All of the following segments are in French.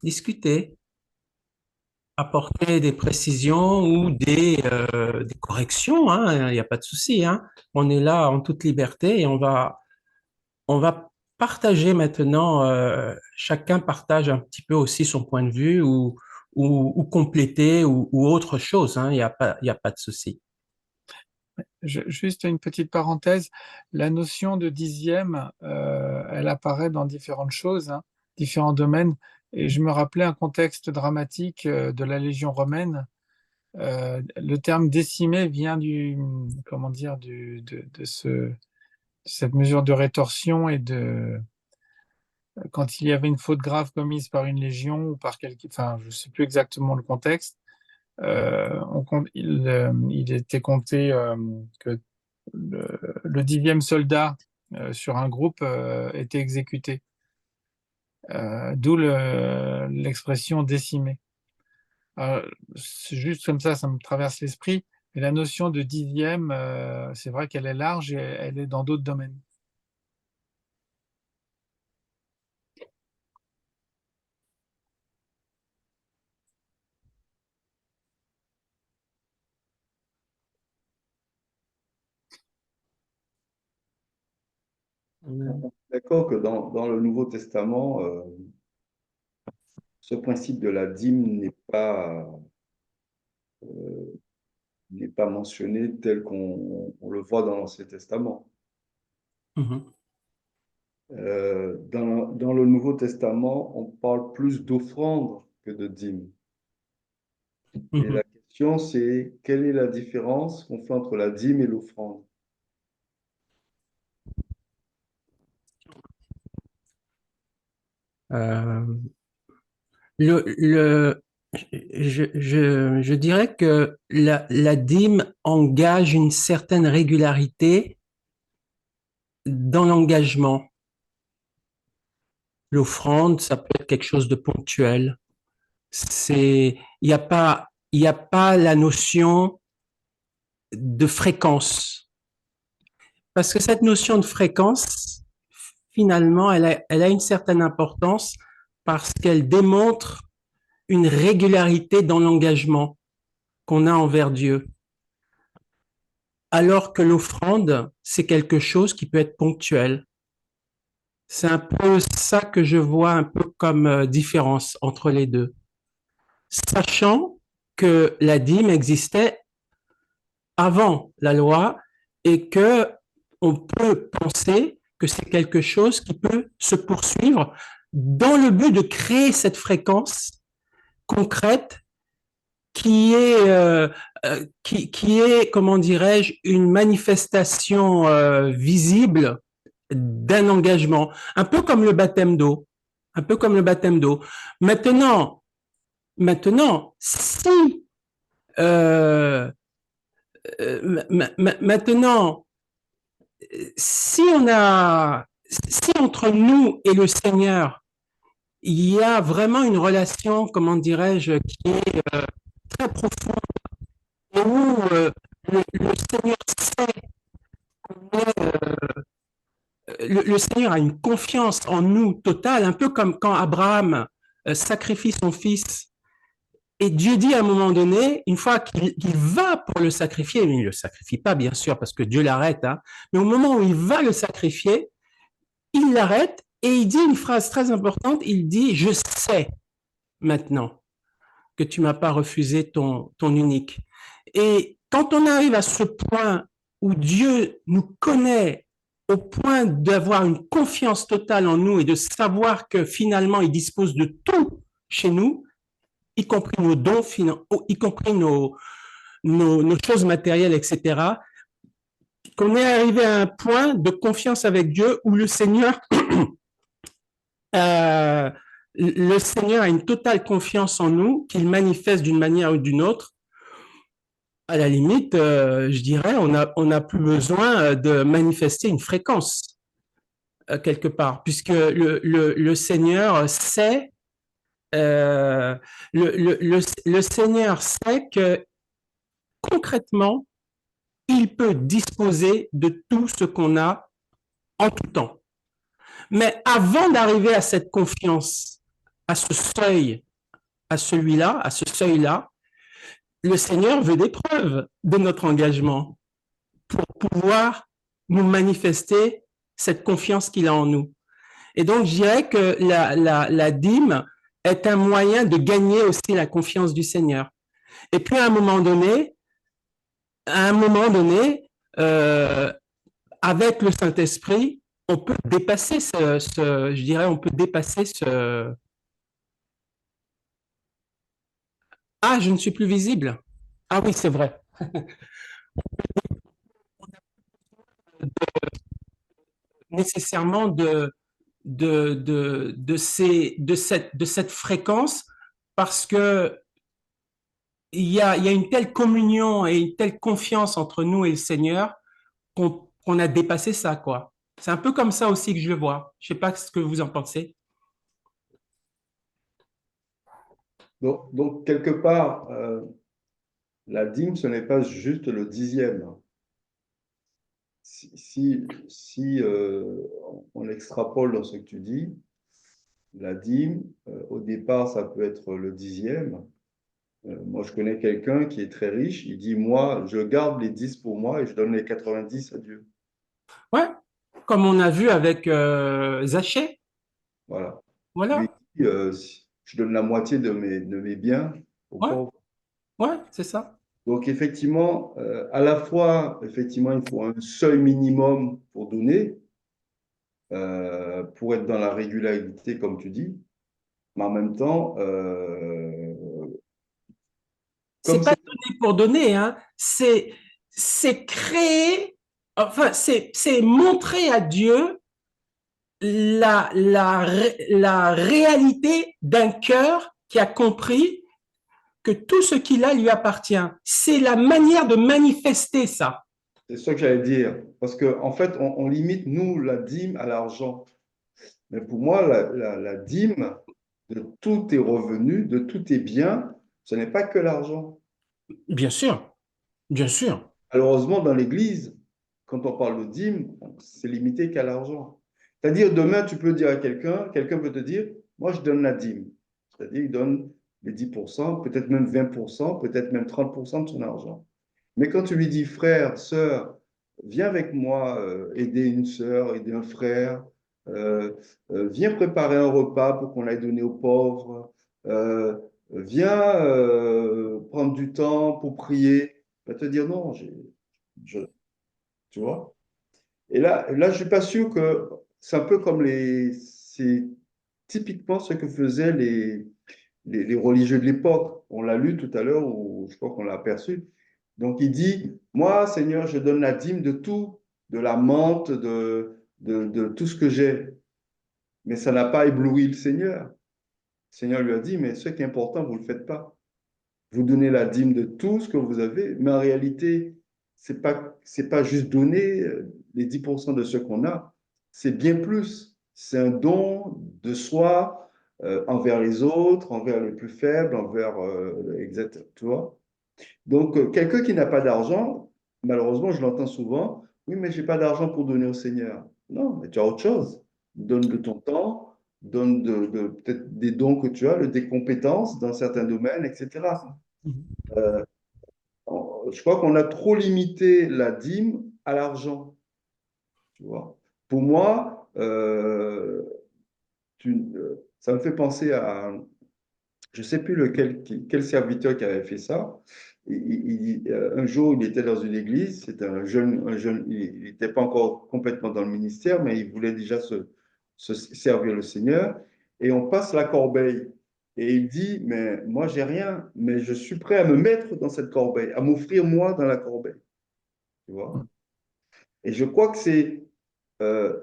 discuter, apporter des précisions ou des corrections, hein, il n'y a pas de souci, hein. On est là en toute liberté et on va partager maintenant, chacun partage un petit peu aussi son point de vue ou compléter ou autre chose, hein, il y a pas de souci. Juste une petite parenthèse, la notion de dixième, elle apparaît dans différentes choses, hein, différents domaines. Et je me rappelais un contexte dramatique de la Légion romaine. Le terme décimé vient comment dire, de cette mesure de rétorsion et quand il y avait une faute grave commise par une légion ou par quelqu'un, enfin, je ne sais plus exactement le contexte. Il était compté que le dixième soldat sur un groupe était exécuté, d'où l'expression décimé. C'est juste comme ça me traverse l'esprit. Mais la notion de dixième, c'est vrai qu'elle est large et elle est dans d'autres domaines. D'accord que dans le Nouveau Testament, ce principe de la dîme n'est pas mentionné tel qu'on le voit dans l'Ancien Testament. Mhm. Dans le Nouveau Testament, on parle plus d'offrande que de dîme. Et Mhm. la question, c'est quelle est la différence qu'on fait entre la dîme et l'offrande? Euh, le, je dirais que la dîme engage une certaine régularité dans l'engagement. L'offrande, ça peut être quelque chose de ponctuel. Il y a pas la notion de fréquence. Parce que cette notion de fréquence, finalement, elle a une certaine importance parce qu'elle démontre une régularité dans l'engagement qu'on a envers Dieu. Alors que l'offrande, c'est quelque chose qui peut être ponctuel. C'est un peu ça que je vois un peu comme différence entre les deux. Sachant que la dîme existait avant la loi et que on peut penser que c'est quelque chose qui peut se poursuivre dans le but de créer cette fréquence concrète qui est, comment dirais-je, une manifestation visible d'un engagement, un peu comme le baptême d'eau, un peu comme le baptême d'eau. Maintenant, euh, maintenant, si entre nous et le Seigneur, il y a vraiment une relation, comment dirais-je, qui est très profonde, et où le Seigneur sait, le Seigneur a une confiance en nous totale, un peu comme quand Abraham sacrifie son fils. Et Dieu dit à un moment donné, une fois qu'il va pour le sacrifier, mais il ne le sacrifie pas, bien sûr, parce que Dieu l'arrête, hein, mais au moment où il va le sacrifier, il l'arrête et il dit une phrase très importante, il dit, je sais maintenant que tu m'as pas refusé ton unique. Et quand on arrive à ce point où Dieu nous connaît au point d'avoir une confiance totale en nous et de savoir que finalement il dispose de tout chez nous, y compris nos dons, y compris nos choses matérielles, etc., qu'on est arrivé à un point de confiance avec Dieu où euh, le Seigneur a une totale confiance en nous, qu'il manifeste d'une manière ou d'une autre. À la limite, je dirais, on n'a plus besoin de manifester une fréquence quelque part, puisque le Seigneur sait, euh, le Seigneur sait que concrètement, il peut disposer de tout ce qu'on a en tout temps. Mais avant d'arriver à cette confiance, à ce seuil, à celui-là, à ce seuil-là, le Seigneur veut des preuves de notre engagement pour pouvoir nous manifester cette confiance qu'il a en nous. Et donc, je dirais que la dîme est un moyen de gagner aussi la confiance du Seigneur. Et puis, à un moment donné, avec le Saint-Esprit, on peut dépasser je dirais, on peut dépasser ce... Ah, je ne suis plus visible. Ah oui, c'est vrai. Nécessairement de cette fréquence parce que il y a une telle communion et une telle confiance entre nous et le Seigneur qu'on a dépassé ça, quoi. C'est un peu comme ça aussi que je le vois. Je sais pas ce que vous en pensez. Donc, quelque part, la dîme, ce n'est pas juste le dixième. Si on extrapole dans ce que tu dis, la dîme, au départ, ça peut être le dixième. Moi, je connais quelqu'un qui est très riche. Il dit, moi, je garde les 10 pour moi et je donne les 90 à Dieu. Ouais, comme on a vu avec Zaché. Voilà. Lui, Voilà. il dit, je donne la moitié de mes biens aux Ouais, pauvres. ouais, c'est ça. Donc, effectivement, à la fois, effectivement, il faut un seuil minimum pour donner, pour être dans la régularité, comme tu dis. Mais en même temps, C'est comme pas c'est donner pour donner, hein. C'est créer, enfin, c'est montrer à Dieu la réalité d'un cœur qui a compris que tout ce qu'il a lui appartient. C'est la manière de manifester ça. c'est ça que j'allais dire. Parce qu'en en fait, on limite, nous, la dîme à l'argent. Mais pour moi, la dîme de tous tes revenus, de tous tes biens, ce n'est pas que l'argent. Bien sûr, bien sûr. Malheureusement, dans l'Église, quand on parle de dîme, c'est limité qu'à l'argent. C'est-à-dire, demain, tu peux dire à quelqu'un, quelqu'un peut te dire, moi, je donne la dîme. C'est-à-dire, il donne les 10%, peut-être même 20%, peut-être même 30% de son argent. Mais quand tu lui dis, frère, sœur, viens avec moi aider une sœur, aider un frère, euh, viens préparer un repas pour qu'on aille donner aux pauvres, viens prendre du temps pour prier, il va te dire non, je, tu vois. Et là, je suis pas sûr que c'est un peu comme c'est typiquement ce que faisaient les religieux de l'époque. On l'a lu tout à l'heure, ou je crois qu'on l'a aperçu. Donc il dit, moi, Seigneur, je donne la dîme de tout, de la menthe, de tout ce que j'ai. Mais ça n'a pas ébloui le Seigneur. Le Seigneur lui a dit, mais ce qui est important, vous ne le faites pas. Vous donnez la dîme de tout ce que vous avez, mais en réalité, c'est pas juste donner les 10% de ce qu'on a, c'est bien plus. C'est un don de soi envers les autres, envers les plus faibles, envers, etc. Tu vois? Donc, quelqu'un qui n'a pas d'argent, malheureusement, je l'entends souvent, oui, mais je n'ai pas d'argent pour donner au Seigneur. Non, mais tu as autre chose. Donne de ton temps, donne peut-être des dons que tu as, des compétences dans certains domaines, etc. Euh, je crois qu'on a trop limité la dîme à l'argent, tu vois. Pour moi, ça me fait penser à, je ne sais plus quel serviteur qui avait fait ça. Un jour, il était dans une église, c'était un jeune, il n'était pas encore complètement dans le ministère, mais il voulait déjà se servir le Seigneur. Et on passe la corbeille. Et il dit, mais moi, j'ai rien, mais je suis prêt à me mettre dans cette corbeille, à m'offrir moi dans la corbeille. Tu vois? Et je crois que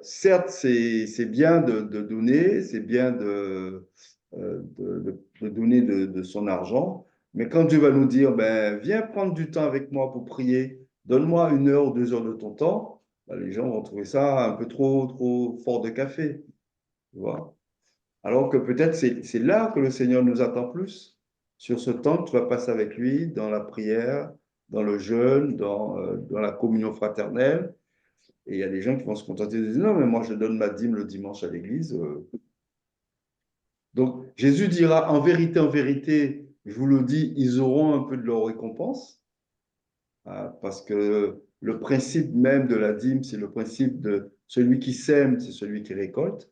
certes, c'est bien de donner, c'est bien de donner de son argent, mais quand Dieu va nous dire, ben, viens prendre du temps avec moi pour prier, donne-moi 1 heure ou 2 heures de ton temps, ben, les gens vont trouver ça un peu trop fort de café, tu vois. Alors que peut-être c'est là que le Seigneur nous attend plus, sur ce temps que tu vas passer avec lui, dans la prière, dans le jeûne, dans la communion fraternelle. Et il y a des gens qui vont se contenter de dire, non, mais moi je donne ma dîme le dimanche à l'église. Donc, Jésus dira, en vérité, je vous le dis, ils auront un peu de leur récompense, parce que le principe même de la dîme, c'est le principe de celui qui sème, c'est celui qui récolte.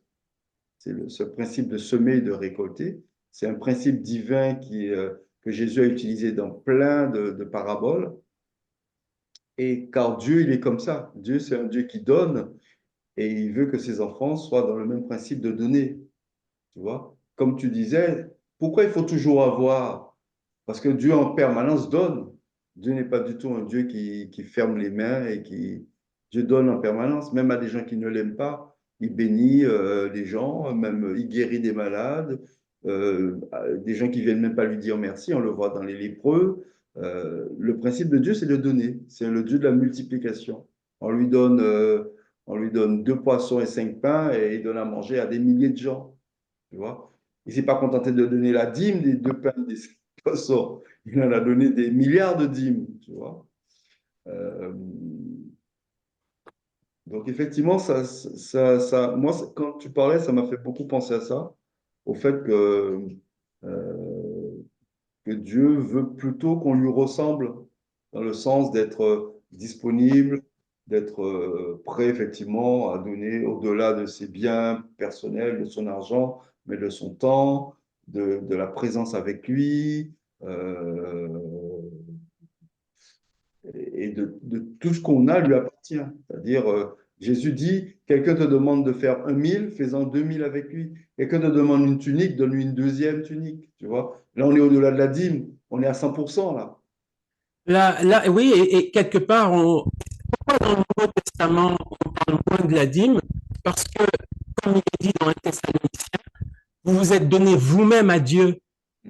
C'est ce principe de semer et de récolter. C'est un principe divin que Jésus a utilisé dans plein de paraboles. Et car Dieu, il est comme ça. Dieu, c'est un Dieu qui donne et il veut que ses enfants soient dans le même principe de donner. Tu vois? Comme tu disais, pourquoi il faut toujours avoir? Parce que Dieu en permanence donne. Dieu n'est pas du tout un Dieu qui ferme les mains et qui... Dieu donne en permanence, même à des gens qui ne l'aiment pas. Il bénit les gens, même il guérit des malades, des gens qui viennent même pas lui dire merci, on le voit dans les lépreux. Le principe de Dieu, c'est de donner. C'est le Dieu de la multiplication. On lui donne 2 poissons et 5 pains et il donne à manger à des milliers de gens. Tu vois? Il ne s'est pas contenté de donner la dîme des 2 pains et des 5 poissons. Il en a donné des milliards de dîmes. Tu vois? Euh, donc, effectivement, moi, quand tu parlais, ça m'a fait beaucoup penser à ça, au fait euh, que Dieu veut plutôt qu'on lui ressemble, dans le sens d'être disponible, d'être prêt effectivement à donner au-delà de ses biens personnels, de son argent, mais de son temps, de la présence avec lui, euh, et de tout ce qu'on a lui appartient. C'est-à-dire, Jésus dit, quelqu'un te demande de faire 1 000, fais-en 2 000 avec lui. Quelqu'un te demande une tunique, donne-lui une deuxième tunique. Tu vois? Là, on est au-delà de la dîme, on est à 100% là. Oui, et quelque part, pourquoi dans le Nouveau Testament, on parle moins de la dîme? Parce que, comme il est dit dans 1 Thessaloniciens, vous vous êtes donné vous-même à Dieu,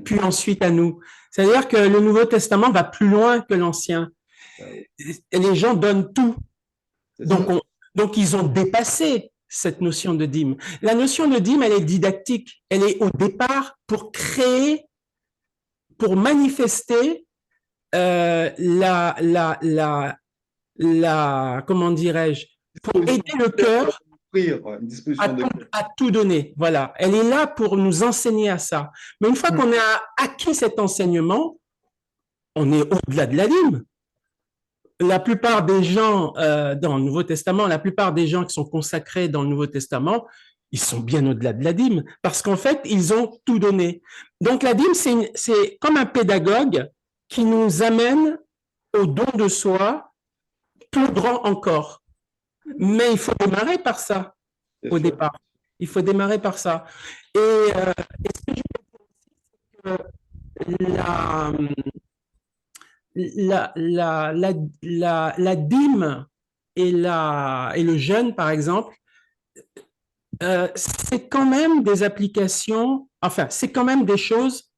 puis ensuite à nous. C'est-à-dire que le Nouveau Testament va plus loin que l'Ancien. Et les gens donnent tout. Donc, donc, ils ont dépassé cette notion de dîme. La notion de dîme, elle est didactique. Elle est au départ pour créer, pour manifester comment dirais-je, pour aider le cœur à tout donner. Voilà. Elle est là pour nous enseigner à ça. Mais une fois qu'on a acquis cet enseignement, on est au-delà de la dîme. La plupart des gens dans le Nouveau Testament, la plupart des gens qui sont consacrés dans le Nouveau Testament, ils sont bien au-delà de la dîme parce qu'en fait, ils ont tout donné. Donc la dîme, c'est comme un pédagogue qui nous amène au don de soi plus grand encore. Mais il faut démarrer par ça au départ. Il faut démarrer par ça. Et ce que je veux dire, c'est que la dîme et le jeûne, par exemple, c'est quand même des applications, enfin, c'est quand même des choses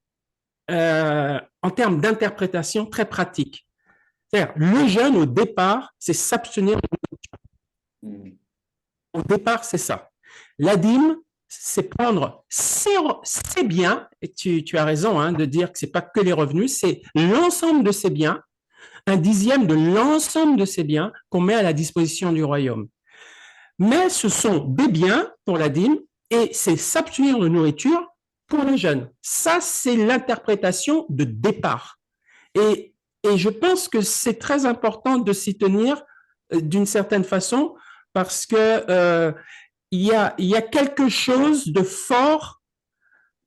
en termes d'interprétation très pratiques. C'est-à-dire, le jeûne, au départ, c'est s'abstenir de nourriture. Au départ, c'est ça. La dîme, c'est prendre ses biens, et tu as raison de dire que ce n'est pas que les revenus, c'est l'ensemble de ses biens, 1/10 de l'ensemble de ces biens qu'on met à la disposition du royaume. Mais ce sont des biens pour la dîme et c'est s'abstenir de nourriture pour les jeunes. Ça, c'est l'interprétation de départ. Et je pense que c'est très important de s'y tenir d'une certaine façon parce que il y a quelque chose de fort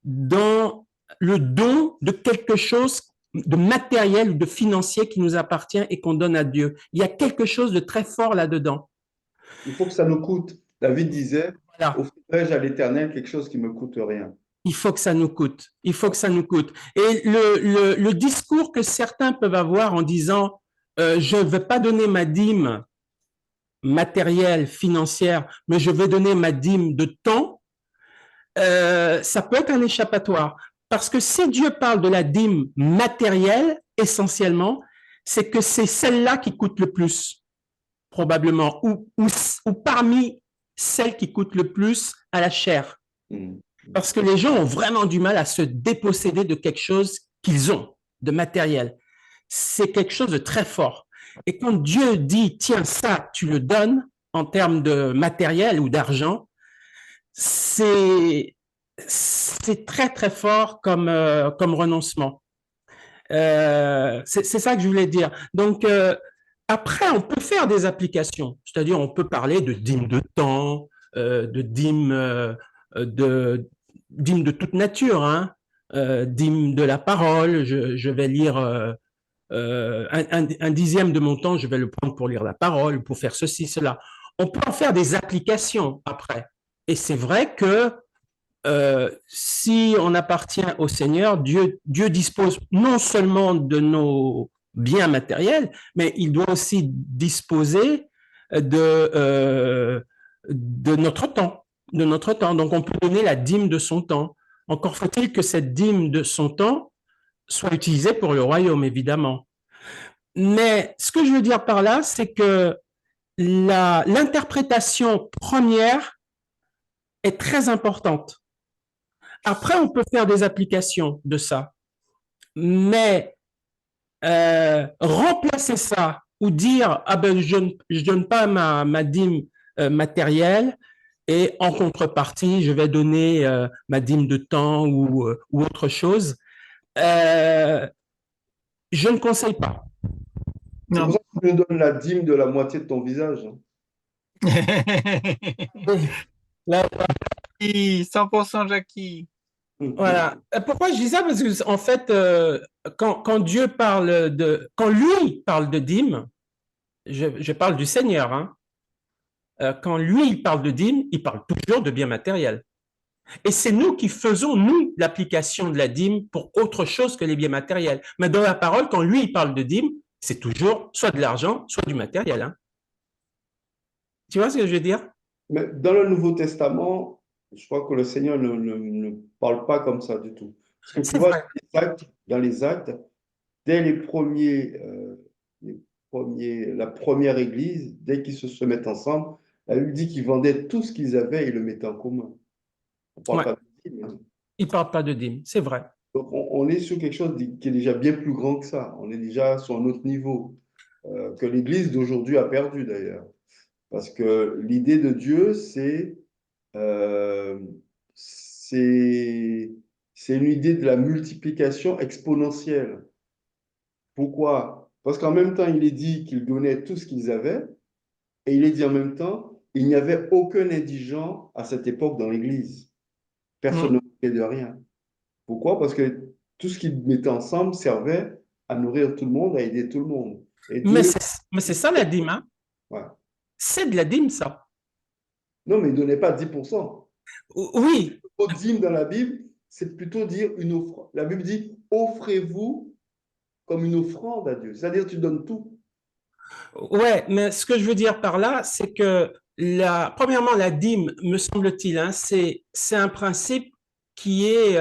dans le don de quelque chose de matériel ou de financier qui nous appartient et qu'on donne à Dieu. Il y a quelque chose de très fort là-dedans. Il faut que ça nous coûte. David disait, voilà. Offrirai-je à l'Éternel quelque chose qui ne me coûte rien. Il faut que ça nous coûte. Il faut que ça nous coûte. Et le discours que certains peuvent avoir en disant je ne veux pas donner ma dîme matérielle, financière, mais je veux donner ma dîme de temps, ça peut être un échappatoire. Parce que si Dieu parle de la dîme matérielle, essentiellement, c'est que c'est celle-là qui coûte le plus, probablement, ou parmi celles qui coûtent le plus à la chair. Parce que les gens ont vraiment du mal à se déposséder de quelque chose qu'ils ont, de matériel. C'est quelque chose de très fort. Et quand Dieu dit, tiens, ça, tu le donnes en termes de matériel ou d'argent, c'est c'est très, très fort comme renoncement. C'est ça que je voulais dire. Donc, après, on peut faire des applications, c'est-à-dire on peut parler de dîmes de temps, de dîmes de toute nature, hein, dîmes de la parole. Je vais lire un dixième de mon temps, je vais le prendre pour lire la parole, pour faire ceci, cela. On peut en faire des applications après. Et c'est vrai que si on appartient au Seigneur, Dieu dispose non seulement de nos biens matériels, mais il doit aussi disposer de notre temps, de notre temps. Donc, on peut donner la dîme de son temps. Encore faut-il que cette dîme de son temps soit utilisée pour le royaume, évidemment. Mais ce que je veux dire par là, c'est que l'interprétation première est très importante. Après, on peut faire des applications de ça, mais remplacer ça ou dire ah ben je donne pas ma dîme matérielle et en contrepartie je vais donner ma dîme de temps ou autre chose, je ne conseille pas. C'est Non. pour ça que tu me donnes la dîme de la moitié de ton visage. Là, 100% Jackie. voilà. Pourquoi je dis ça? Parce que en fait, quand Dieu parle quand lui parle de dîme, je parle du Seigneur, hein. Quand lui il parle de dîme, il parle toujours de biens matériels. Et c'est nous qui faisons, nous, l'application de la dîme pour autre chose que les biens matériels. Mais dans la parole, quand lui il parle de dîme, c'est toujours soit de l'argent, soit du matériel, hein. Tu vois ce que je veux dire? Mais dans le Nouveau Testament, je crois que le Seigneur ne parle pas comme ça du tout. Parce que tu C'est vois, vrai. dans les actes, dès la première église, dès qu'ils se mettent ensemble, la Bible dit qu'ils vendaient tout ce qu'ils avaient et le mettaient en commun. On ne parle Ouais. pas de dîme, hein. Il parle pas de dîme, c'est vrai. Donc, on est sur quelque chose qui est déjà bien plus grand que ça. On est déjà sur un autre niveau, que l'Église d'aujourd'hui a perdu d'ailleurs. Parce que l'idée de Dieu, euh, c'est, c'est une idée de la multiplication exponentielle. Pourquoi? Parce qu'en même temps, il est dit qu'ils donnaient tout ce qu'ils avaient, et il est dit en même temps, il n'y avait aucun indigent à cette époque dans l'Église. Personne Mm. ne manquait de rien. Pourquoi? Parce que tout ce qu'ils mettaient ensemble servait à nourrir tout le monde, à aider tout le monde. Et Mais Dieu, mais c'est ça la dîme, hein? ouais. C'est de la dîme, ça. Non, mais il ne donnait pas 10%. Oui, Le mot dîme dans la Bible, c'est plutôt dire une offrande. La Bible dit, offrez-vous comme une offrande à Dieu. C'est-à-dire, tu donnes tout. ouais, mais ce que je veux dire par là, c'est que premièrement, la dîme, me semble-t-il, hein, c'est un principe qui est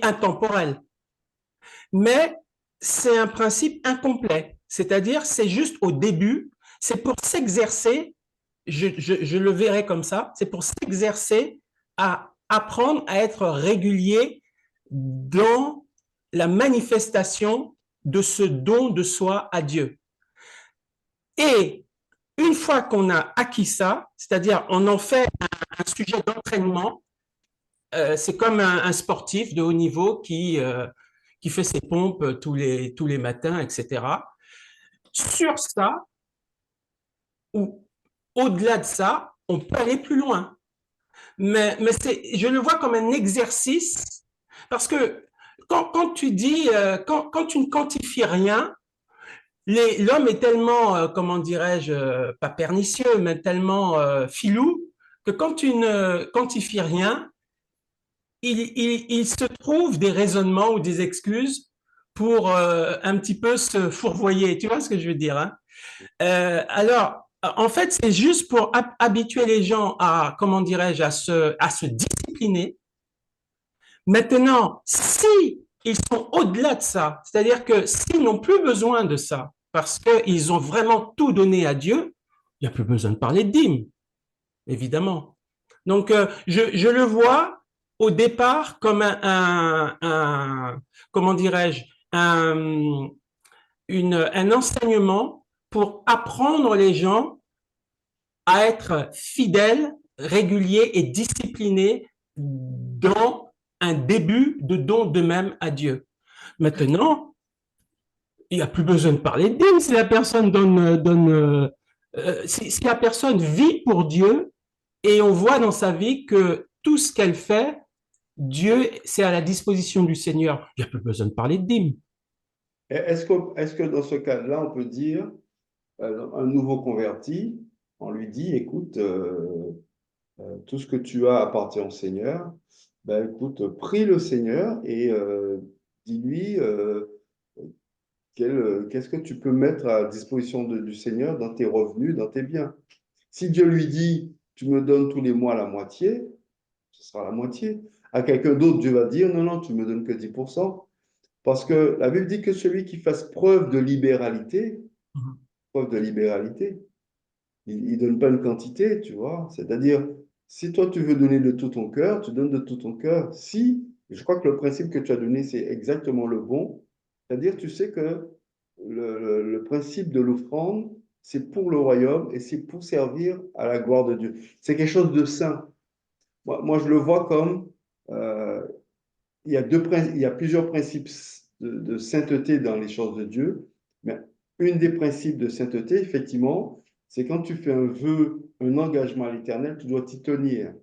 intemporel. Mais c'est un principe incomplet. C'est-à-dire, c'est juste au début, c'est pour s'exercer, je le verrai comme ça, c'est pour s'exercer à apprendre à être régulier dans la manifestation de ce don de soi à Dieu. Et une fois qu'on a acquis ça, c'est-à-dire on en fait un sujet d'entraînement, c'est comme un sportif de haut niveau qui fait ses pompes tous les matins, etc. Sur ça, ou au-delà de ça, on peut aller plus loin. Mais je le vois comme un exercice, parce que quand tu dis, quand tu ne quantifies rien, l'homme est tellement, comment dirais-je, pas pernicieux, mais tellement filou, que quand tu ne quantifies rien, il se trouve des raisonnements ou des excuses pour un petit peu se fourvoyer. Tu vois ce que je veux dire, hein? Alors, en fait, c'est juste pour habituer les gens à, comment dirais-je, à se discipliner. Maintenant, si ils sont au-delà de ça, c'est-à-dire que s'ils n'ont plus besoin de ça, parce qu'ils ont vraiment tout donné à Dieu, il n'y a plus besoin de parler de dîme, évidemment. Donc, je le vois au départ comme comment dirais-je, un enseignement pour apprendre les gens à être fidèles, réguliers et disciplinés dans un début de don d'eux-mêmes à Dieu. Maintenant, il n'y a plus besoin de parler de dîme si la personne si la personne vit pour Dieu et on voit dans sa vie que tout ce qu'elle fait, Dieu, c'est à la disposition du Seigneur. Il n'y a plus besoin de parler de dîme. Est-ce que dans ce cas-là, on peut dire, un nouveau converti, on lui dit, écoute, tout ce que tu as appartient au Seigneur, ben écoute, prie le Seigneur et dis-lui qu'est-ce que tu peux mettre à disposition du Seigneur dans tes revenus, dans tes biens. Si Dieu lui dit, tu me donnes tous les mois la moitié, ce sera la moitié. À quelqu'un d'autre, Dieu va dire, non, non, tu me donnes que 10%. Parce que la Bible dit que celui qui fasse preuve de libéralité, il ne donne pas une quantité, tu vois. C'est-à-dire, si toi tu veux donner de tout ton cœur, tu donnes de tout ton cœur. Si, je crois que le principe que tu as donné, c'est exactement le bon. C'est-à-dire, tu sais que le principe de l'offrande, c'est pour le royaume et c'est pour servir à la gloire de Dieu. C'est quelque chose de saint. Moi, je le vois comme euh, il y a plusieurs principes de sainteté dans les choses de Dieu, mais une des principes de sainteté, effectivement, c'est quand tu fais un vœu, un engagement à l'Éternel, tu dois t'y tenir.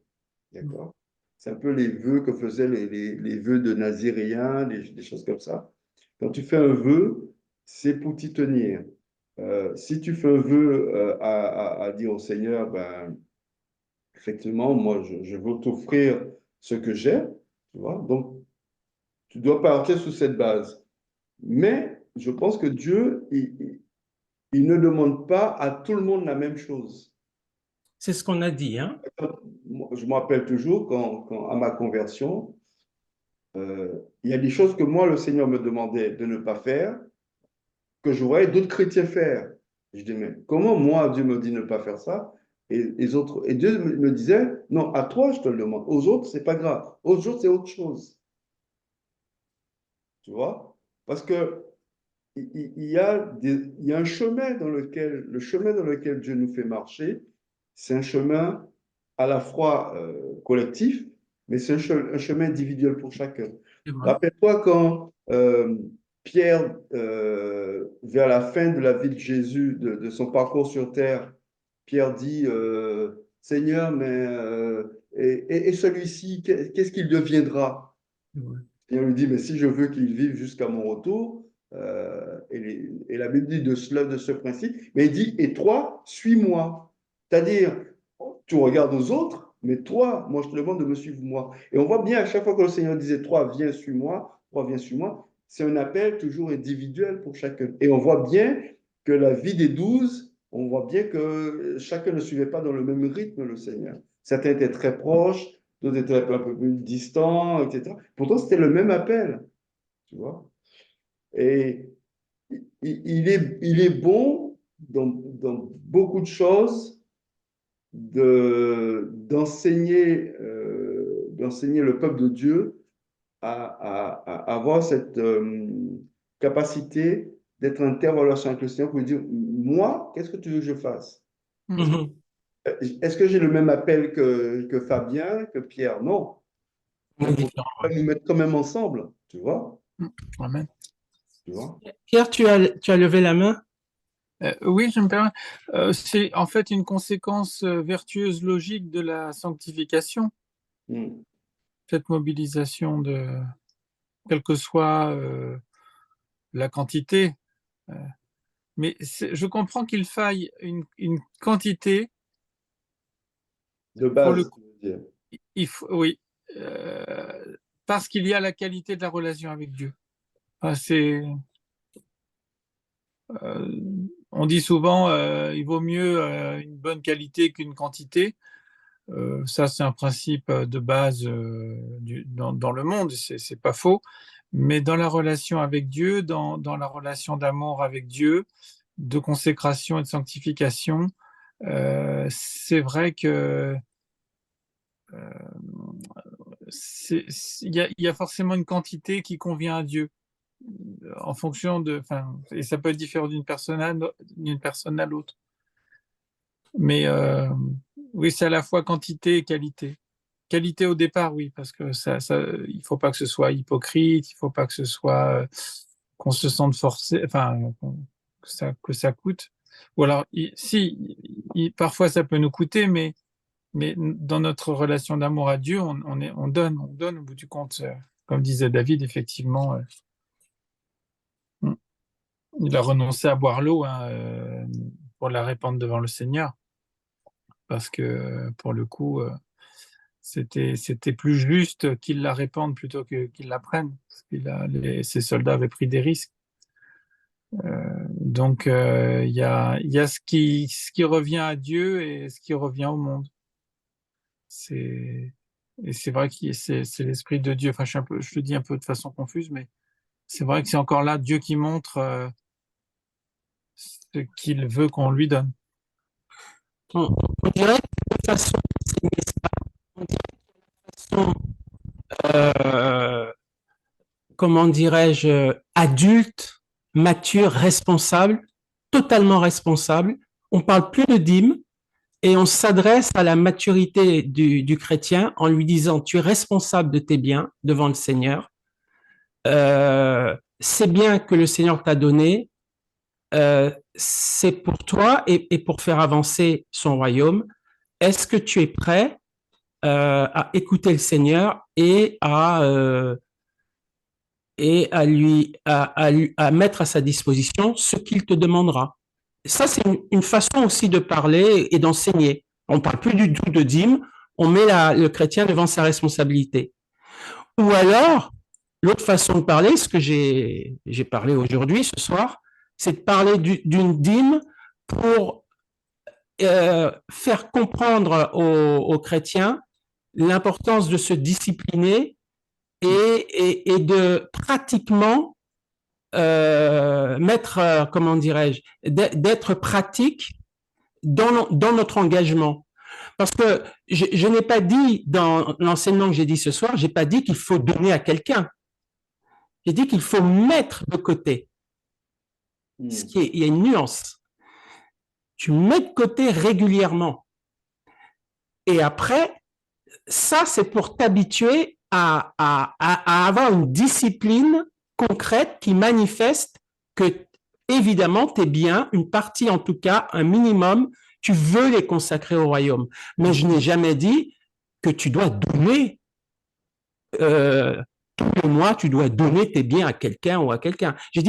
D'accord? C'est un peu les vœux que faisaient les vœux de Naziréens, des choses comme ça. Quand tu fais un vœu, c'est pour t'y tenir. Si tu fais un vœu à dire au Seigneur, ben, effectivement, moi, je veux t'offrir ce que j'ai, tu vois, donc tu dois partir sur cette base. Mais je pense que Dieu, il ne demande pas à tout le monde la même chose. C'est ce qu'on a dit, hein? Je me rappelle toujours à ma conversion, il y a des choses que moi, le Seigneur me demandait de ne pas faire, que je voyais d'autres chrétiens faire. Je dis, mais comment moi, Dieu me dit de ne pas faire ça? Et Dieu me disait, non, à toi, je te le demande. Aux autres, c'est pas grave. Aux autres, c'est autre chose. Tu vois? Parce que il y a un chemin le chemin dans lequel Dieu nous fait marcher, c'est un chemin à la fois collectif, mais c'est un chemin individuel pour chacun. C'est vrai. Rappelle-toi quand Pierre, vers la fin de la vie de Jésus, de son parcours sur terre, Pierre dit, Seigneur, mais et celui-ci, qu'est-ce qu'il deviendra? Et on lui dit, mais si je veux qu'il vive jusqu'à mon retour, et la Bible dit de ce principe, mais il dit, et toi, suis-moi. C'est-à-dire, tu regardes aux autres, mais toi, moi, je te demande de me suivre moi. Et on voit bien, à chaque fois que le Seigneur disait, toi, viens, suis-moi, toi, viens, suis-moi, c'est un appel toujours individuel pour chacun. Et on voit bien que la vie des 12, on voit bien que chacun ne suivait pas dans le même rythme le Seigneur. Certains étaient très proches, d'autres étaient un peu plus distants, etc. Pourtant, c'était le même appel, tu vois. Et il est bon dans beaucoup de choses d'enseigner le peuple de Dieu à avoir cette capacité d'être en interrelation avec le Seigneur pour lui dire, moi, qu'est-ce que tu veux que je fasse? Mhm. Est-ce que j'ai le même appel que Fabien, que Pierre? Non. On Mais est pour différents, ça, ouais. nous mettre quand même ensemble, tu vois? Amen. Tu vois? Pierre, tu as levé la main? Oui, je me permets. C'est en fait une conséquence vertueuse logique de la sanctification, Mm. cette mobilisation de, quelle que soit la quantité. euh, mais je comprends qu'il faille une quantité De pour le base, coup. je veux dire. Oui, euh, parce qu'il y a la qualité de la relation avec Dieu. Enfin, euh, on dit souvent il vaut mieux une bonne qualité qu'une quantité. Ça, c'est un principe de base dans le monde, c'est pas faux. Mais dans la relation avec Dieu, dans la relation d'amour avec Dieu, de consécration et de sanctification, c'est vrai que il y a forcément une quantité qui convient à Dieu en fonction de, enfin, et ça peut être différent d'une personne à l'autre. Mais oui, c'est à la fois quantité et qualité. qualité au départ, oui, parce que il faut pas que ce soit hypocrite, il faut pas que ce soit qu'on se sente forcé, enfin, que ça coûte. Ou alors, parfois ça peut nous coûter, mais dans notre relation d'amour à Dieu, on donne au bout du compte. Comme disait David, effectivement, il a renoncé à boire l'eau, hein, pour la répandre devant le Seigneur, parce que pour le coup, c'était plus juste qu'il la répande plutôt qu'il la prenne, parce ses soldats avaient pris des risques. Donc, il y a ce qui revient à Dieu et ce qui revient au monde. Et c'est vrai que c'est l'Esprit de Dieu. Enfin, je le dis un peu de façon confuse, mais c'est vrai que c'est encore là Dieu qui montre ce qu'il veut qu'on lui donne. On dirait que de façon, on dirait de façon, comment dirais-je, adulte, mature, responsable, totalement responsable. On parle plus de dîmes et on s'adresse à la maturité du chrétien en lui disant, tu es responsable de tes biens devant le Seigneur. Ces biens que le Seigneur t'a donnés, c'est pour toi et pour faire avancer son royaume. Est-ce que tu es prêt à écouter le Seigneur et à mettre à sa disposition ce qu'il te demandera? Ça, c'est une façon aussi de parler et d'enseigner. On ne parle plus du tout de dîme, on met le chrétien devant sa responsabilité. Ou alors, l'autre façon de parler, ce que j'ai parlé aujourd'hui, ce soir, c'est de parler d'une dîme pour faire comprendre aux chrétiens l'importance de se discipliner et de pratiquement mettre, comment dirais-je, d'être pratique dans notre engagement. Parce que je n'ai pas dit dans l'enseignement que j'ai dit ce soir, j'ai pas dit qu'il faut donner à quelqu'un. J'ai dit qu'il faut mettre de côté. Il y a une nuance. Tu mets de côté régulièrement. Et après, ça, c'est pour t'habituer à avoir une discipline concrète qui manifeste que, évidemment, tes biens, une partie en tout cas, un minimum, tu veux les consacrer au royaume. Mais je n'ai jamais dit que tu dois donner tous les mois, tu dois donner tes biens à quelqu'un ou à quelqu'un. J'ai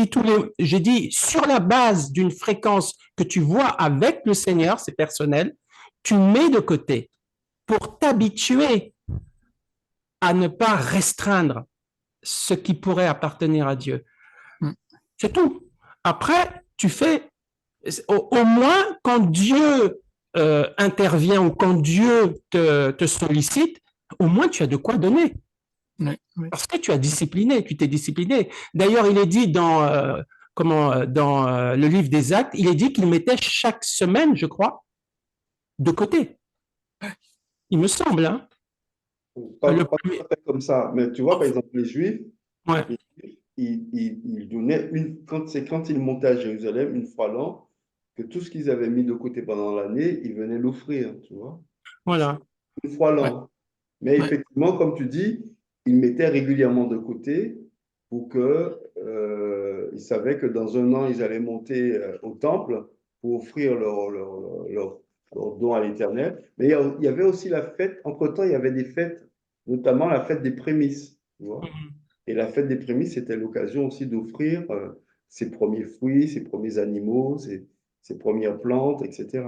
dit sur la base d'une fréquence que tu vois avec le Seigneur, c'est personnel, tu mets de côté pour t'habituer à ne pas restreindre ce qui pourrait appartenir à Dieu. C'est tout. Après, tu fais, au moins, quand Dieu intervient ou quand Dieu te sollicite, au moins tu as de quoi donner. Oui, oui. Parce que tu t'es discipliné. D'ailleurs, il est dit dans le livre des Actes, il est dit qu'il mettait chaque semaine, je crois, de côté. Il me semble, hein. Pas tout à fait comme ça. Mais tu vois, par exemple, les Juifs, Ouais. ils donnaient quand ils montaient à Jérusalem une fois l'an, que tout ce qu'ils avaient mis de côté pendant l'année, ils venaient l'offrir, tu vois, Voilà. une fois l'an. Ouais. Mais Ouais. effectivement, comme tu dis, ils mettaient régulièrement de côté pour que ils savaient que dans un an, ils allaient monter au temple pour offrir leur don à l'Éternel. Mais il y avait aussi la fête, entre-temps, il y avait des fêtes, notamment la fête des prémices, tu vois. Et la fête des prémices, c'était l'occasion aussi d'offrir ses premiers fruits, ses premiers animaux, ses premières plantes, etc.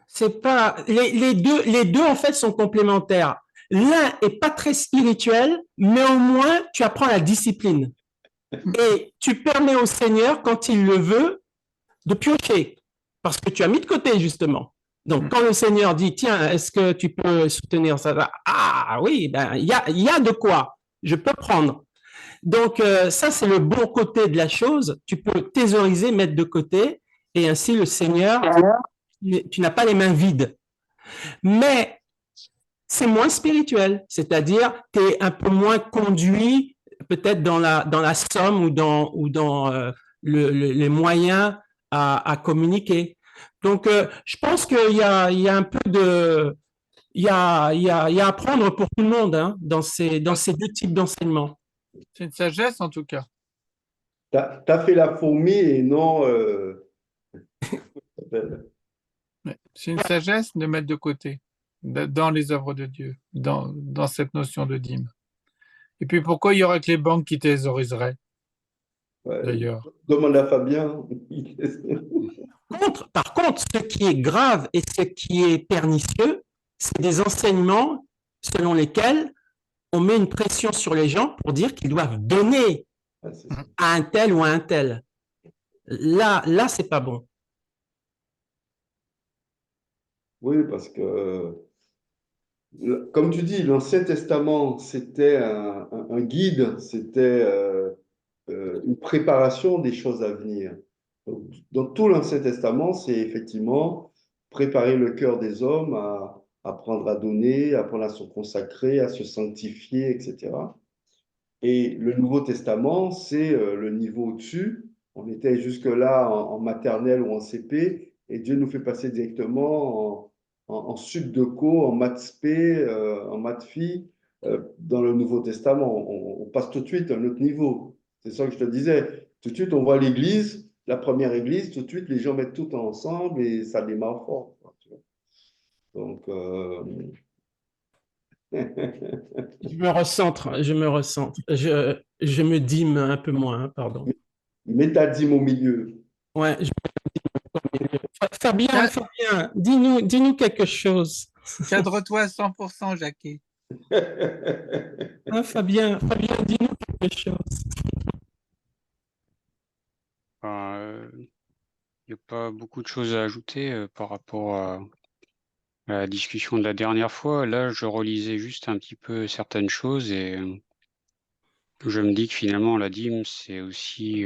C'est pas les deux en fait sont complémentaires. L'un est pas très spirituel, mais au moins tu apprends la discipline et tu permets au Seigneur quand il le veut de piocher parce que tu as mis de côté justement. Donc quand le Seigneur dit tiens, est-ce que tu peux soutenir ça? Ah oui, ben il y a de quoi. Je peux prendre. Donc ça c'est le bon côté de la chose. Tu peux thésauriser, mettre de côté et ainsi le Seigneur, tu n'as pas les mains vides. Mais c'est moins spirituel, c'est-à-dire tu es un peu moins conduit peut-être dans la somme ou dans les moyens à communiquer. Donc, je pense qu'il y a un peu il y a à prendre pour tout le monde hein, dans ces deux types d'enseignements. C'est une sagesse en tout cas. T'as fait la fourmi et non. Ouais. C'est une sagesse de mettre de côté dans les œuvres de Dieu, dans cette notion de dîme. Et puis pourquoi il y aurait que les banques qui thésauriseraient, Ouais, d'ailleurs? demande à Fabien. Par contre, ce qui est grave et ce qui est pernicieux, c'est des enseignements selon lesquels on met une pression sur les gens pour dire qu'ils doivent donner Ah, c'est ça. à un tel ou à un tel. Là, c'est pas bon. Oui, parce que, comme tu dis, l'Ancien Testament, c'était un guide, c'était une préparation des choses à venir. Donc, dans tout l'Ancien Testament, c'est effectivement préparer le cœur des hommes à apprendre à donner, apprendre à se consacrer, à se sanctifier, etc. Et le Nouveau Testament, c'est le niveau au-dessus. On était jusque-là en maternelle ou en CP, et Dieu nous fait passer directement en sup de co, en maths spé, en maths phi, dans le Nouveau Testament. On passe tout de suite à un autre niveau. C'est ça que je te disais. Tout de suite, on voit l'église, la première église, tout de suite, les gens mettent tout ensemble et ça démarre fort, quoi, tu vois. Donc, Je me recentre, je me dîme un peu moins, pardon. mets ta dîme au milieu. Ouais, Fabien, dis-nous quelque chose. Cadre-toi à 100%, Jacquet. Hein, Fabien, dis-nous quelque chose. Il n'y a pas beaucoup de choses à ajouter par rapport à la discussion de la dernière fois. Là, je relisais juste un petit peu certaines choses et je me dis que finalement, la dîme, c'est aussi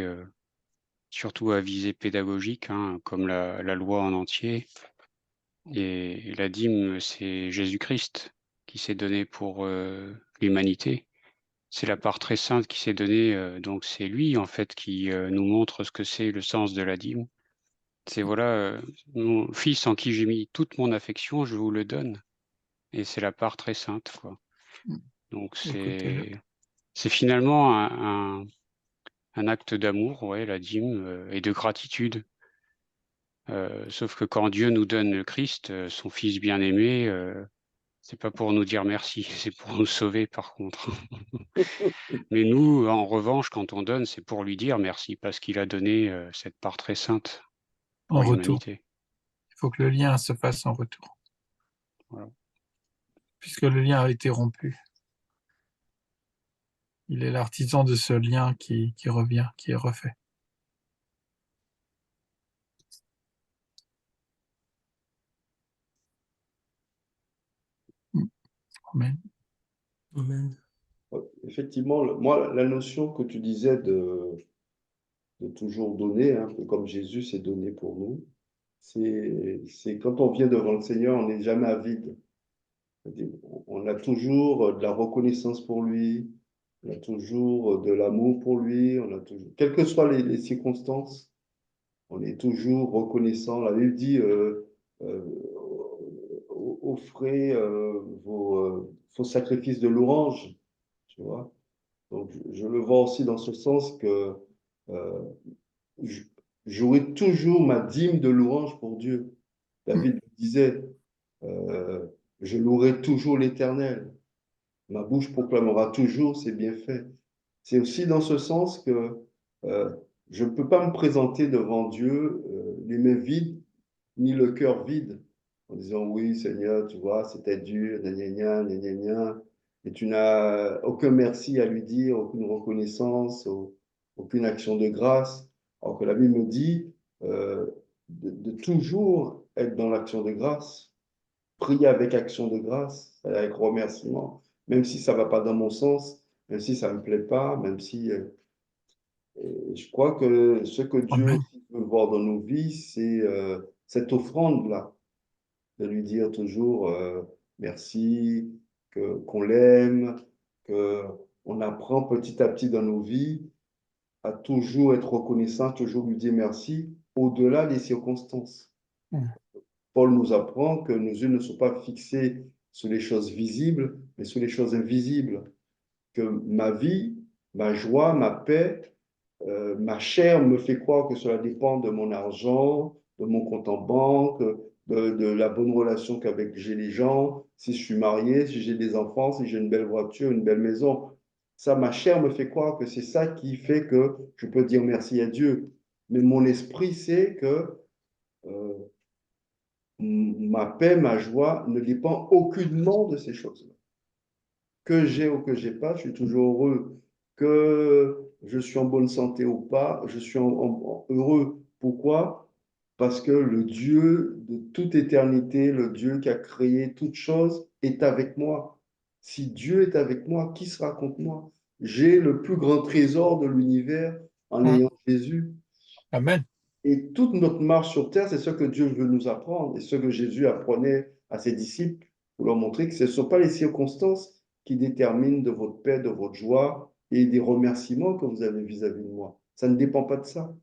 surtout à visée pédagogique, hein, comme la loi en entier. Et la dîme, c'est Jésus-Christ qui s'est donné pour l'humanité. C'est la part très sainte qui s'est donnée, donc c'est lui en fait qui nous montre ce que c'est le sens de la dîme. C'est voilà, mon fils en qui j'ai mis toute mon affection, je vous le donne. Et c'est la part très sainte, quoi. Donc Écoutez-le. c'est finalement un acte d'amour, ouais, la dîme, et de gratitude. Sauf que quand Dieu nous donne le Christ, son Fils bien-aimé, c'est pas pour nous dire merci, c'est pour nous sauver par contre. Mais nous, en revanche, quand on donne, c'est pour lui dire merci parce qu'il a donné cette part très sainte En pour retour. l'humanité. Il faut que le lien se fasse en retour, Voilà. puisque le lien a été rompu. Il est l'artisan de ce lien qui revient, qui est refait. Amen. Amen. Effectivement, moi, la notion que tu disais de toujours donner, un peu comme Jésus s'est donné pour nous, c'est quand on vient devant le Seigneur, on n'est jamais avide. C'est-à-dire, on a toujours de la reconnaissance pour lui, on a toujours de l'amour pour lui, on a toujours, quelles que soient les circonstances, on est toujours reconnaissant. La Bible dit, euh, offrez vos sacrifices de louange, tu vois. Donc, je le vois aussi dans ce sens que euh, j'aurai toujours ma dîme de louange pour Dieu. David disait, euh, je louerai toujours l'Éternel. Ma bouche proclamera toujours ses bienfaits. C'est aussi dans ce sens que euh, je ne peux pas me présenter devant Dieu les mains vides ni le cœur vide en disant oui Seigneur, tu vois, c'était dur, gna gna gna, gna gna gna, et tu n'as aucun merci à lui dire, aucune reconnaissance, aucune action de grâce. Alors que la Bible me dit de toujours être dans l'action de grâce, prier avec action de grâce, avec remerciement, même si ça ne va pas dans mon sens, même si ça ne me plaît pas, même si je crois que ce que Dieu Amen. aussi veut voir dans nos vies, c'est cette offrande-là, de lui dire toujours merci, qu'on l'aime, qu'on apprend petit à petit dans nos vies à toujours être reconnaissant, toujours lui dire merci, au-delà des circonstances. Mm. Paul nous apprend que nos yeux ne sont pas fixés sur les choses visibles, mais sur les choses invisibles. Que ma vie, ma joie, ma paix, ma chair me fait croire que cela dépend de mon argent, de mon compte en banque, de la bonne relation qu'avec j'ai les gens, si je suis marié, si j'ai des enfants, si j'ai une belle voiture, une belle maison. Ça, ma chair me fait croire que c'est ça qui fait que je peux dire merci à Dieu. Mais mon esprit sait que euh, ma paix, ma joie ne dépend aucunement de ces choses-là. Que j'ai ou que j'ai pas, je suis toujours heureux. Que je suis en bonne santé ou pas, je suis heureux. Pourquoi? Parce que le Dieu de toute éternité, le Dieu qui a créé toutes choses, est avec moi. Si Dieu est avec moi, qui sera contre moi? J'ai le plus grand trésor de l'univers en Mm. ayant Jésus. Amen. Et toute notre marche sur terre, c'est ce que Dieu veut nous apprendre et ce que Jésus apprenait à ses disciples pour leur montrer que ce ne sont pas les circonstances qui déterminent de votre paix, de votre joie et des remerciements que vous avez vis-à-vis de moi. Ça ne dépend pas de ça.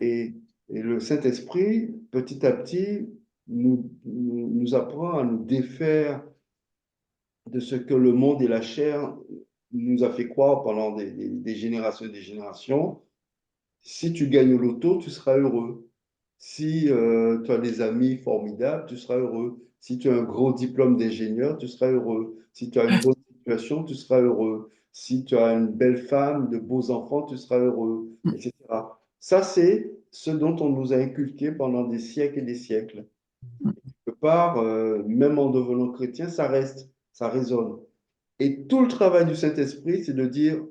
Et, et le Saint-Esprit, petit à petit, nous apprend à nous défaire de ce que le monde et la chair nous a fait croire pendant des générations et des générations. Si tu gagnes au loto, tu seras heureux. Si tu as des amis formidables, tu seras heureux. Si tu as un gros diplôme d'ingénieur, tu seras heureux. Si tu as une bonne situation, tu seras heureux. Si tu as une belle femme, de beaux enfants, tu seras heureux, etc. Ça, c'est ce dont on nous a inculqué pendant des siècles et des siècles. Quelque part, même en devenant chrétien, ça reste, ça résonne. Et tout le travail du Saint-Esprit, c'est de dire,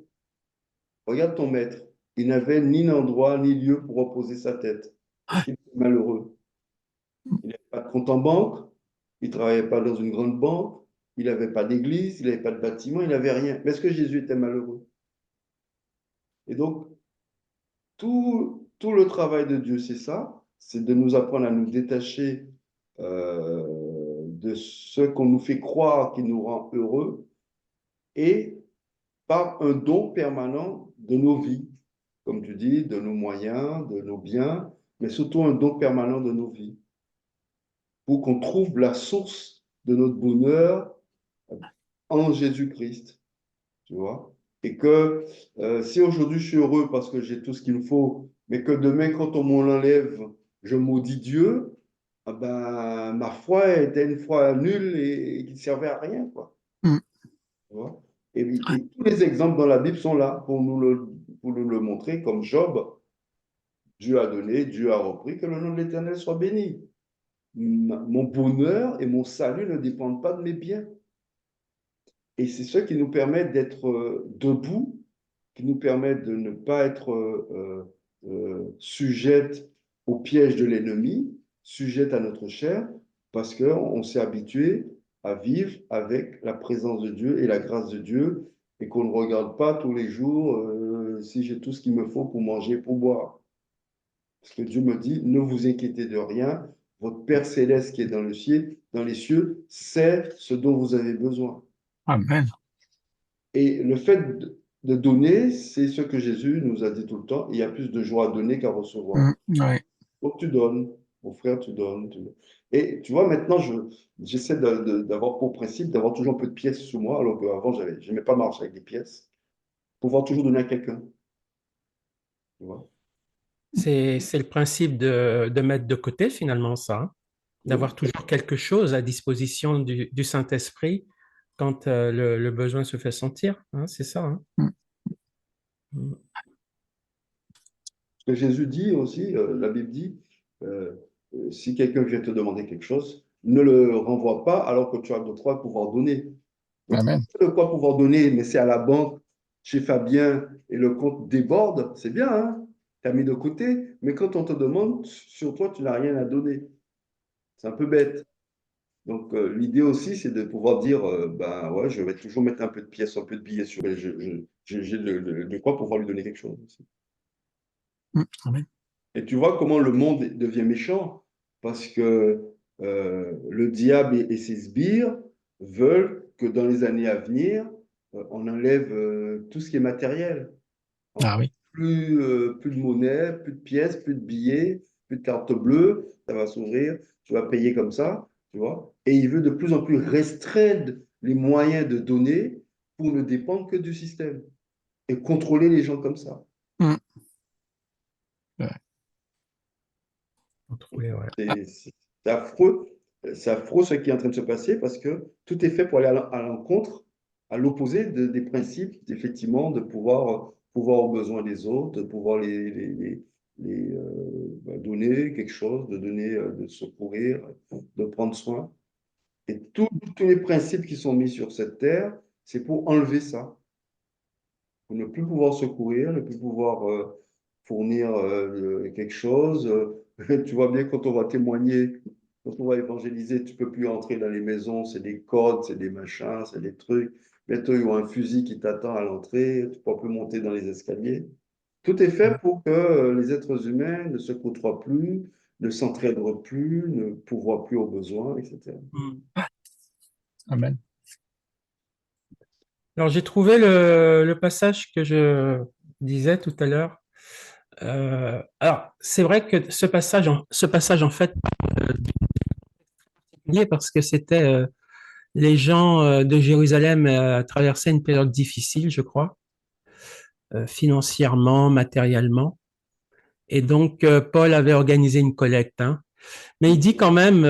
regarde ton maître, il n'avait ni endroit ni lieu pour reposer sa tête, parce qu'il était malheureux. Il n'avait pas de compte en banque, il ne travaillait pas dans une grande banque, il n'avait pas d'église, il n'avait pas de bâtiment, il n'avait rien. Mais est-ce que Jésus était malheureux? Et donc, tout le travail de Dieu, c'est ça, c'est de nous apprendre à nous détacher de ce qu'on nous fait croire qui nous rend heureux et par un don permanent de nos vies, comme tu dis, de nos moyens, de nos biens, mais surtout un don permanent de nos vies, pour qu'on trouve la source de notre bonheur en Jésus-Christ, tu vois. Et que si aujourd'hui je suis heureux parce que j'ai tout ce qu'il me faut, mais que demain, quand on m'en enlève, je maudis Dieu, ah ben, ma foi était une foi nulle et qui ne servait à rien, quoi. Mm. Tu vois. Et tous les exemples dans la Bible sont là pour nous le montrer, comme Job. Dieu a donné, Dieu a repris, que le nom de l'Éternel soit béni. Mon bonheur et mon salut ne dépendent pas de mes biens. Et c'est ce qui nous permet d'être debout, qui nous permet de ne pas être sujette au piège de l'ennemi, sujette à notre chair, parce qu'on s'est habitué à vivre avec la présence de Dieu et la grâce de Dieu, et qu'on ne regarde pas tous les jours si j'ai tout ce qu'il me faut pour manger, pour boire. Parce que Dieu me dit, ne vous inquiétez de rien, votre Père céleste qui est dans les cieux, sait ce dont vous avez besoin. Amen. Et le fait de donner, c'est ce que Jésus nous a dit tout le temps, il y a plus de joie à donner qu'à recevoir. Ouais. Donc tu donnes, mon frère, tu donnes. Et tu vois, maintenant, j'essaie d'avoir pour principe d'avoir toujours un peu de pièces sur moi, alors qu'avant, je n'aimais pas marcher avec des pièces, pouvoir toujours donner à quelqu'un. Tu vois? C'est le principe de mettre de côté finalement ça, hein, Oui. d'avoir toujours quelque chose à disposition du Saint-Esprit quand le besoin se fait sentir, hein, c'est ça, hein. Mm. Ce que Jésus dit aussi, la Bible dit, euh, si quelqu'un vient te demander quelque chose, ne le renvoie pas alors que tu as de quoi pouvoir donner. Donc, Amen. de quoi pouvoir donner, mais c'est à la banque, chez Fabien, et le compte déborde, c'est bien, hein? Tu as mis de côté, mais quand on te demande, sur toi, tu n'as rien à donner. C'est un peu bête. Donc, l'idée aussi, c'est de pouvoir dire, ben ouais, je vais toujours mettre un peu de pièces, un peu de billets sur. J'ai de quoi pouvoir lui donner quelque chose aussi. Amen. Et tu vois comment le monde devient méchant, parce que le diable et ses sbires veulent que dans les années à venir, on enlève tout ce qui est matériel. Ah oui. Plus de monnaie, plus de pièces, plus de billets, plus de cartes bleues, ça va s'ouvrir, tu vas payer comme ça. tu vois, et il veut de plus en plus restreindre les moyens de donner pour ne dépendre que du système et contrôler les gens comme ça. Mm. Ouais. Contrôler, ouais. C'est affreux. C'est affreux ce qui est en train de se passer parce que tout est fait pour aller à l'encontre, à l'opposé des principes, effectivement, de pouvoir aux besoins des autres, de pouvoir donner quelque chose, de donner, de secourir, de prendre soin. Et tous les principes qui sont mis sur cette terre, c'est pour enlever ça, pour ne plus pouvoir secourir, ne plus pouvoir fournir quelque chose. Tu vois bien quand on va témoigner, quand on va évangéliser, tu peux plus entrer dans les maisons, c'est des codes, c'est des machins, c'est des trucs. Bientôt, il y aura un fusil qui t'attend à l'entrée, tu ne pourras plus monter dans les escaliers. Tout est fait pour que les êtres humains ne se côtoient plus, ne s'entraident plus, ne pourvoient plus aux besoins, etc. Amen. Alors, j'ai trouvé le passage que je disais tout à l'heure. Alors, c'est vrai que ce passage, en fait, parce que c'était les gens de Jérusalem traversaient une période difficile, je crois, financièrement, matériellement. Et donc, Paul avait organisé une collecte, hein. Mais il dit quand même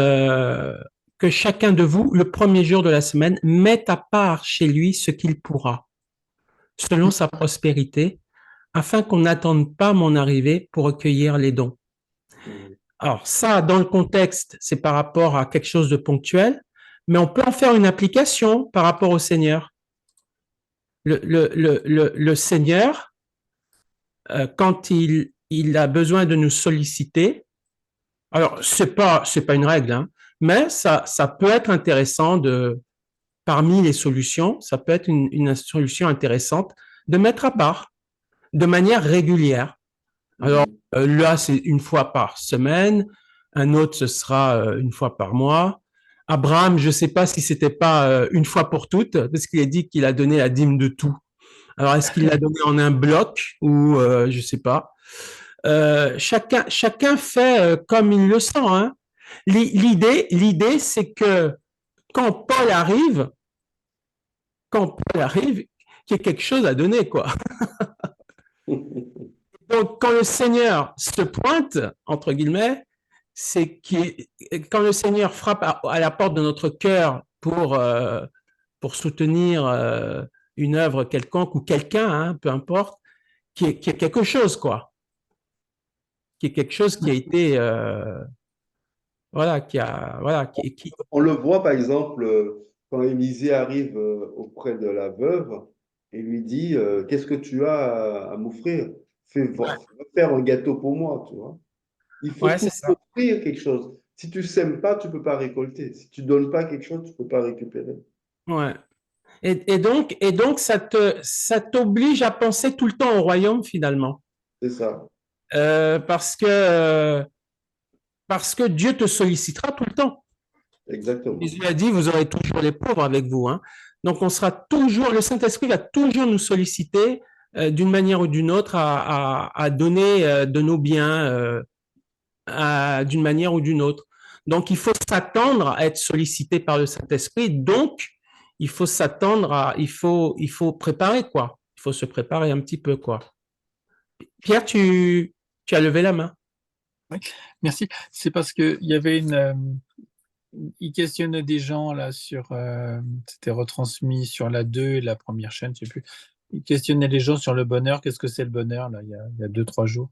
que chacun de vous, le premier jour de la semaine, mette à part chez lui ce qu'il pourra, selon sa prospérité, afin qu'on n'attende pas mon arrivée pour recueillir les dons. Mhm. Alors ça, dans le contexte, c'est par rapport à quelque chose de ponctuel, mais on peut en faire une application par rapport au Seigneur. Le Seigneur, quand il a besoin de nous solliciter, alors c'est pas une règle, hein, mais ça peut être intéressant parmi les solutions, ça peut être une solution intéressante de mettre à part de manière régulière. Alors Mhm. là, c'est une fois par semaine. Un autre, ce sera une fois par mois. Abraham, je ne sais pas si c'était pas une fois pour toutes, parce qu'il a dit qu'il a donné la dîme de tout. Alors, est-ce qu'il l'a donné en un bloc ou je ne sais pas. Chacun fait comme il le sent, hein. L'idée, c'est que quand Paul arrive, qu'il y ait quelque chose à donner, quoi. Donc, quand le Seigneur se pointe, entre guillemets, c'est quand le Seigneur frappe à la porte de notre cœur pour soutenir une œuvre quelconque ou quelqu'un, hein, peu importe, qui est quelque chose, quoi. Qui est quelque chose qui a été, On le voit par exemple quand Élisée arrive auprès de la veuve et lui dit qu'est-ce que tu as à m'offrir? Fais faire un gâteau pour moi, tu vois. Il faut ouais, tout c'est ça. offrir quelque chose. Si tu sèmes pas, tu peux pas récolter. Si tu donnes pas quelque chose, tu peux pas récupérer. Ouais. Et donc, ça t'oblige à penser tout le temps au royaume finalement. C'est ça, Euh, parce que, euh, parce que Dieu te sollicitera tout le temps. exactement. Jésus a dit, vous aurez toujours les pauvres avec vous, hein. Donc, le Saint-Esprit va toujours nous solliciter d'une manière ou d'une autre à donner de nos biens d'une manière ou d'une autre. Donc, il faut s'attendre à être sollicité par le Saint-Esprit. Donc, il faut préparer, quoi. Il faut se préparer un petit peu, quoi. Pierre, tu as levé la main. Oui, merci. C'est parce que il y avait il questionnait des gens là sur, c'était retransmis sur la 2 et la première chaîne, je sais plus. Il questionnait les gens sur le bonheur. Qu'est-ce que c'est le bonheur là, il y a 2-3 jours.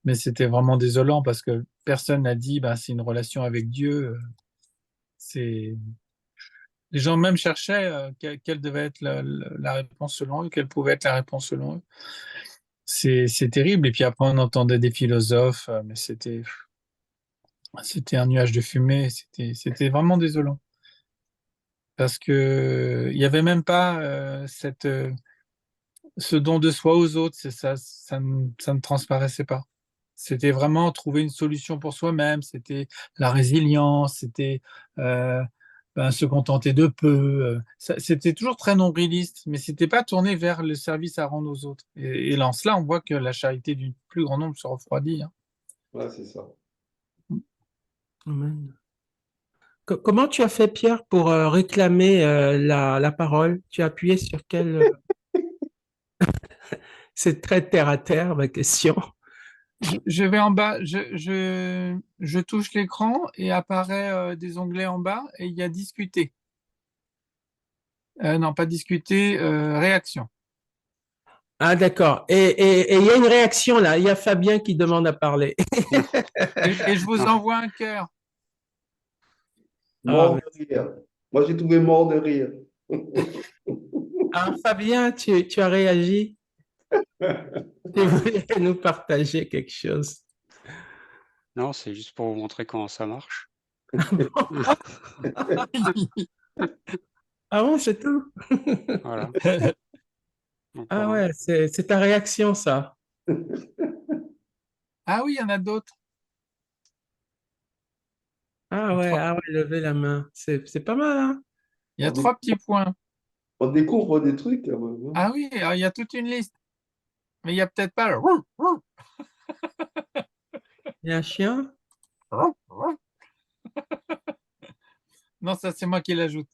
Mais c'était vraiment désolant parce que personne n'a dit, bah, c'est une relation avec Dieu. C'est Les gens même cherchaient quelle devait être la réponse selon eux, quelle pouvait être la réponse selon eux. C'est terrible. Et puis après, on entendait des philosophes, mais c'était un nuage de fumée. C'était vraiment désolant. Parce que il n'y avait même pas ce don de soi aux autres. Ça ne transparaissait pas. C'était vraiment trouver une solution pour soi-même. C'était la résilience. C'était se contenter de peu. C'était toujours très nombriliste, mais c'était pas tourné vers le service à rendre aux autres. Et en cela, on voit que la charité du plus grand nombre se refroidit, hein. Ouais, c'est ça. Amen. Comment tu as fait, Pierre, pour réclamer la parole? Tu as appuyé sur quel... C'est très terre à terre, ma question. Je vais en bas, je touche l'écran et apparaît des onglets en bas et il y a discuter. Non, pas discuter, réaction. Ah, d'accord. Et il y a une réaction là. Il y a Fabien qui demande à parler. Et je vous Non, envoie un cœur. Ah, Mort de rire. Moi, j'ai trouvé mort de rire. Fabien, tu as réagi. Tu voulais nous partager quelque chose. non, c'est juste pour vous montrer comment ça marche. Ah bon, c'est tout? Voilà. Donc, Ah voilà. ouais, c'est ta réaction, ça. Ah oui, il y en a d'autres. Ah ouais, lever la main. C'est pas mal, hein? Il y a On, trois petits points. on découvre des trucs, quand même, hein. Ah oui, alors, il y a toute une liste. Mais il n'y a peut-être pas le... Il y a un chien? Non, ça c'est moi qui l'ajoute.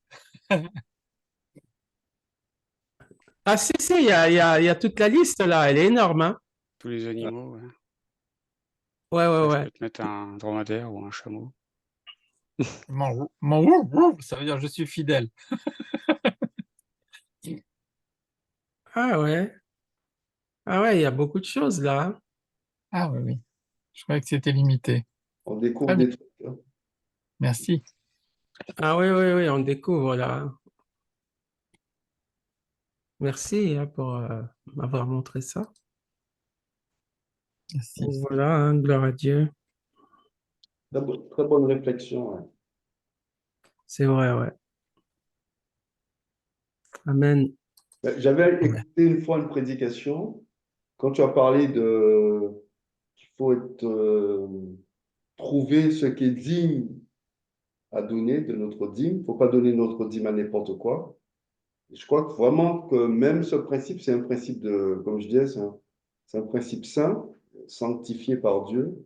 Ah si, si, il y a toute la liste là. Elle est énorme, hein? Tous les animaux, ouais. Ouais, ouais, Là, je ouais. peux te mettre un dromadaire ou un chameau. Ça veut dire je suis fidèle. Ah ouais. Ah ouais, il y a beaucoup de choses là, hein. Ah oui, oui. Je croyais que c'était limité. On découvre Très bien, des trucs, hein. merci. Ah oui, oui, oui, on découvre là. Merci hein, pour m'avoir montré ça. Merci. Voilà, hein, gloire à Dieu. Très bonne réflexion, ouais. C'est vrai, ouais. Amen. J'avais Amen. écouté une fois une prédication quand tu as parlé de qu'il faut trouver ce qui est digne à donner de notre dîme. Il ne faut pas donner notre dîme à n'importe quoi. Je crois que vraiment que même ce principe, c'est un principe de, comme je disais, c'est un principe saint, sanctifié par Dieu.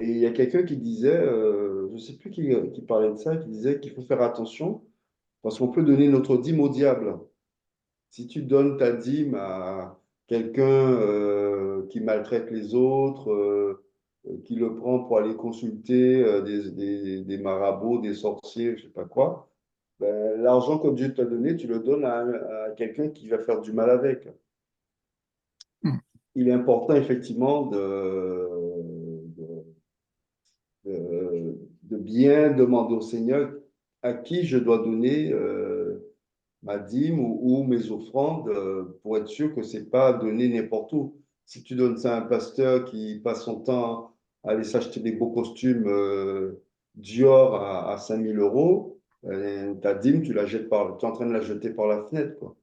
Et il y a quelqu'un qui disait, je ne sais plus qui parlait de ça, qui disait qu'il faut faire attention parce qu'on peut donner notre dîme au diable. Si tu donnes ta dîme à quelqu'un qui maltraite les autres, qui le prend pour aller consulter des marabouts, des sorciers, je ne sais pas quoi, ben, l'argent que Dieu t'a donné, tu le donnes à quelqu'un qui va faire du mal avec. Hmm. Il est important effectivement de bien demander au Seigneur à qui je dois donner ma dîme ou mes offrandes pour être sûr que c'est pas donné n'importe où. Si tu donnes ça à un pasteur qui passe son temps à aller s'acheter des beaux costumes Dior à 5 000 euros, ta dîme, tu es en train de la jeter par la fenêtre, quoi.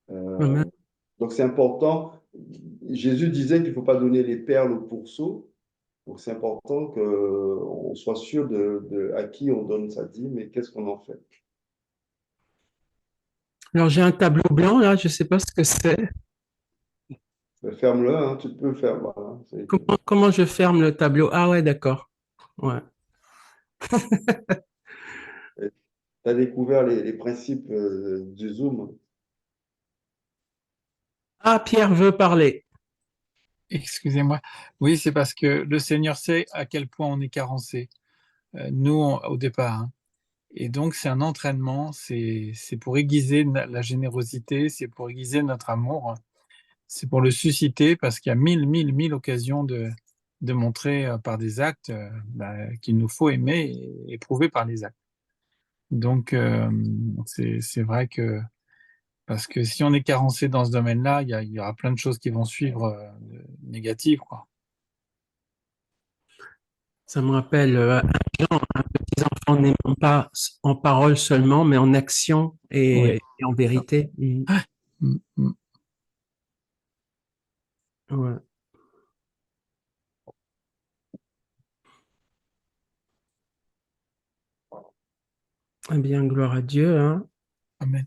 Euh, Amen. donc c'est important. Jésus disait qu'il ne faut pas donner les perles au pourceau. Donc c'est important qu'on soit sûr à qui on donne sa dîme et qu'est-ce qu'on en fait. Alors j'ai un tableau blanc là, je sais pas ce que c'est. Ben, ferme-le, hein, tu peux le faire. Voilà. Comment je ferme le tableau? Ah ouais, d'accord. Ouais. Tu as découvert les principes du Zoom. Ah, Pierre veut parler. Excusez-moi. Oui, c'est parce que le Seigneur sait à quel point on est carencé. Nous, au départ, hein. Et donc, c'est un entraînement, c'est pour aiguiser la générosité, c'est pour aiguiser notre amour, c'est pour le susciter parce qu'il y a mille occasions de montrer par des actes qu'il nous faut aimer et éprouver par les actes. Donc, c'est vrai que, parce que si on est carencé dans ce domaine-là, il y aura plein de choses qui vont suivre négatives, quoi. Ça me rappelle les enfants n'aiment pas en parole seulement, mais en action Oui. et en vérité. Mm. Mm, mm. Ouais. Eh bien, gloire à Dieu, hein. Amen.